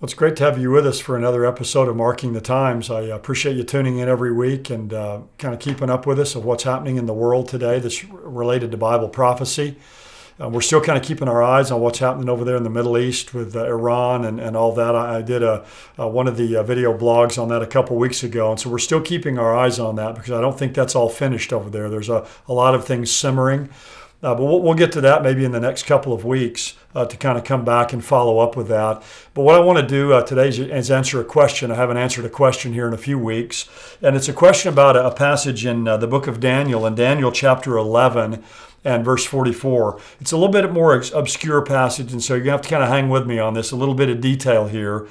Well, it's great to have you with us for another episode of Marking the Times. I appreciate you tuning in every week and kind of keeping up with us of what's happening in the world today that's related to Bible prophecy. We're still kind of keeping our eyes on what's happening over there in the Middle East with Iran and all that. I did one of the video blogs on that a couple weeks ago, and so we're still keeping our eyes on that because I don't think that's all finished over there. There's a lot of things simmering. But we'll get to that maybe in the next couple of weeks to kind of come back and follow up with that. But what I want to do today is answer a question. I haven't answered a question here in a few weeks. And it's a question about a passage in the book of Daniel, in Daniel chapter 11 and verse 44. It's a little bit more obscure passage, and so you're going to have to kind of hang with me on this, a little bit of detail here.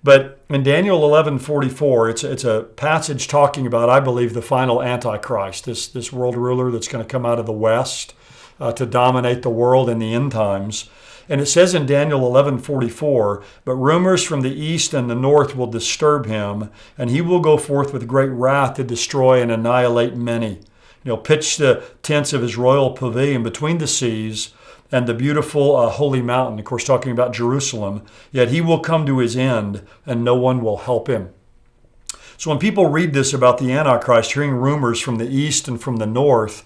But in Daniel 11:44, it's a passage talking about, I believe, the final Antichrist, this world ruler that's going to come out of the West to dominate the world in the end times. And it says in Daniel 11:44, but rumors from the east and the north will disturb him, and he will go forth with great wrath to destroy and annihilate many. He'll pitch the tents of his royal pavilion between the seas and the beautiful holy mountain, of course, talking about Jerusalem. Yet he will come to his end, and no one will help him. So when people read this about the Antichrist, hearing rumors from the east and from the north,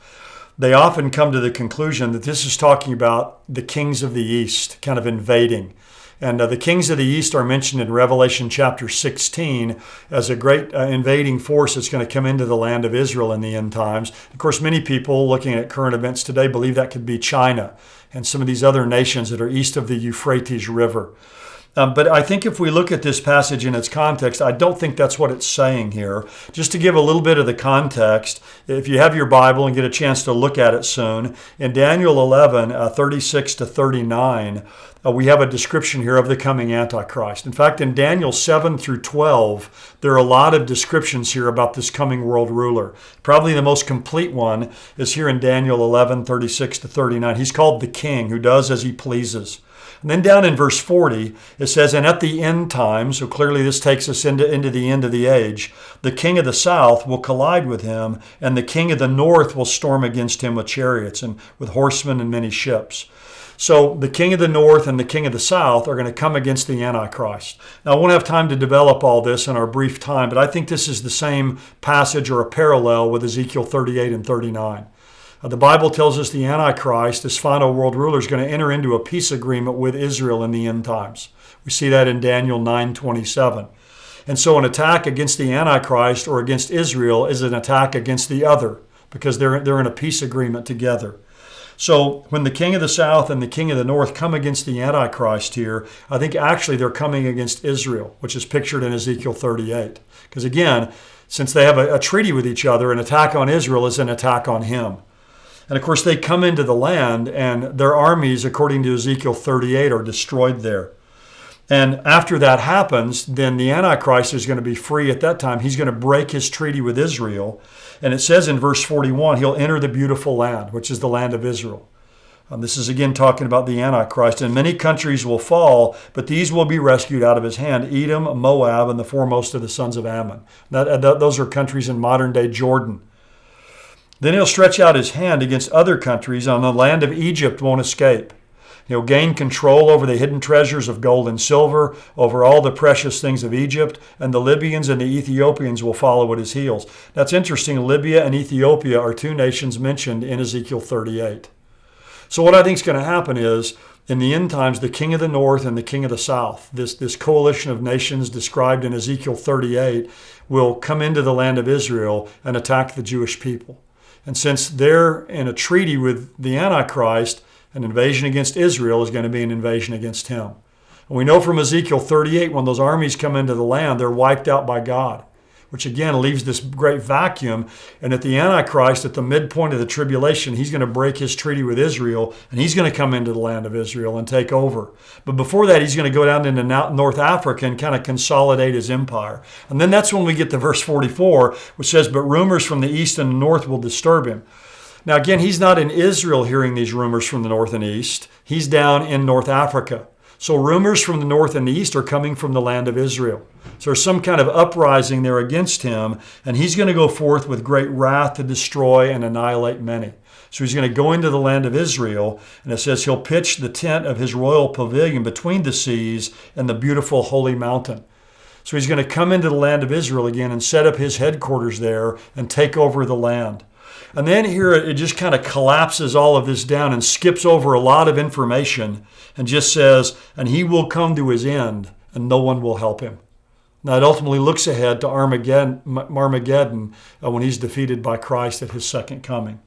they often come to the conclusion that this is talking about the kings of the East kind of invading. And the kings of the East are mentioned in Revelation chapter 16 as a great invading force that's going to come into the land of Israel in the end times. Of course, many people looking at current events today believe that could be China and some of these other nations that are east of the Euphrates River. But I think if we look at this passage in its context, I don't think that's what it's saying here. Just to give a little bit of the context, if you have your Bible and get a chance to look at it soon, in Daniel 11, 36 to 39, we have a description here of the coming Antichrist. In fact, in Daniel 7 through 12, there are a lot of descriptions here about this coming world ruler. Probably the most complete one is here in Daniel 11, 36 to 39. He's called the king who does as he pleases. And then down in verse 40, it says, and at the end time, so clearly this takes us into the end of the age, the king of the south will collide with him, and the king of the north will storm against him with chariots and with horsemen and many ships. So the king of the north and the king of the south are going to come against the Antichrist. Now, I won't have time to develop all this in our brief time, but I think this is the same passage or a parallel with Ezekiel 38 and 39. The Bible tells us the Antichrist, this final world ruler, is going to enter into a peace agreement with Israel in the end times. We see that in Daniel 9:27. And so an attack against the Antichrist or against Israel is an attack against the other because they're in a peace agreement together. So when the king of the south and the king of the north come against the Antichrist here, I think actually they're coming against Israel, which is pictured in Ezekiel 38. Because again, since they have a treaty with each other, an attack on Israel is an attack on him. And of course, they come into the land and their armies, according to Ezekiel 38, are destroyed there. And after that happens, then the Antichrist is going to be free at that time. He's going to break his treaty with Israel. And it says in verse 41, he'll enter the beautiful land, which is the land of Israel. This is again talking about the Antichrist. And many countries will fall, but these will be rescued out of his hand: Edom, Moab, and the foremost of the sons of Ammon. Those are countries in modern-day Jordan. Then he'll stretch out his hand against other countries, and the land of Egypt won't escape. He'll gain control over the hidden treasures of gold and silver, over all the precious things of Egypt, and the Libyans and the Ethiopians will follow at his heels. That's interesting. Libya and Ethiopia are two nations mentioned in Ezekiel 38. So what I think is going to happen is, in the end times, the king of the north and the king of the south, this coalition of nations described in Ezekiel 38, will come into the land of Israel and attack the Jewish people. And since they're in a treaty with the Antichrist, an invasion against Israel is going to be an invasion against him. And we know from Ezekiel 38, when those armies come into the land, they're wiped out by God, which again leaves this great vacuum. And at the Antichrist, at the midpoint of the tribulation, he's going to break his treaty with Israel, and he's going to come into the land of Israel and take over. But before that, he's going to go down into North Africa and kind of consolidate his empire. And then that's when we get to verse 44, which says, but rumors from the east and the north will disturb him. Now, again, he's not in Israel hearing these rumors from the north and east. He's down in North Africa. So rumors from the north and the east are coming from the land of Israel. So there's some kind of uprising there against him, and he's going to go forth with great wrath to destroy and annihilate many. So he's going to go into the land of Israel, and it says he'll pitch the tent of his royal pavilion between the seas and the beautiful holy mountain. So he's going to come into the land of Israel again and set up his headquarters there and take over the land. And then here it just kind of collapses all of this down and skips over a lot of information and just says, and he will come to his end and no one will help him. Now it ultimately looks ahead to Armageddon when he's defeated by Christ at his second coming.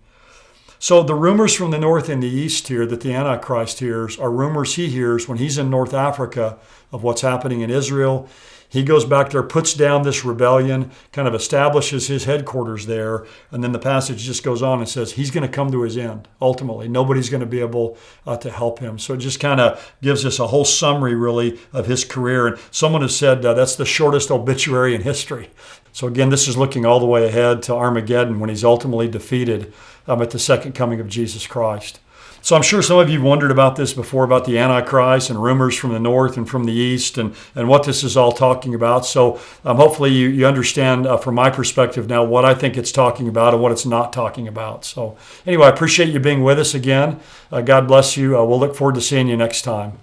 So the rumors from the north and the east here that the Antichrist hears are rumors he hears when he's in North Africa of what's happening in Israel. He goes back there, puts down this rebellion, kind of establishes his headquarters there, and then the passage just goes on and says he's going to come to his end. Ultimately, nobody's going to be able to help him. So it just kind of gives us a whole summary, really, of his career. And someone has said that's the shortest obituary in history. So again, this is looking all the way ahead to Armageddon when he's ultimately defeated at the second coming of Jesus Christ. So I'm sure some of you wondered about this before, about the Antichrist and rumors from the north and from the east and what this is all talking about. So hopefully you understand from my perspective now what I think it's talking about and what it's not talking about. So anyway, I appreciate you being with us again. God bless you. We'll look forward to seeing you next time.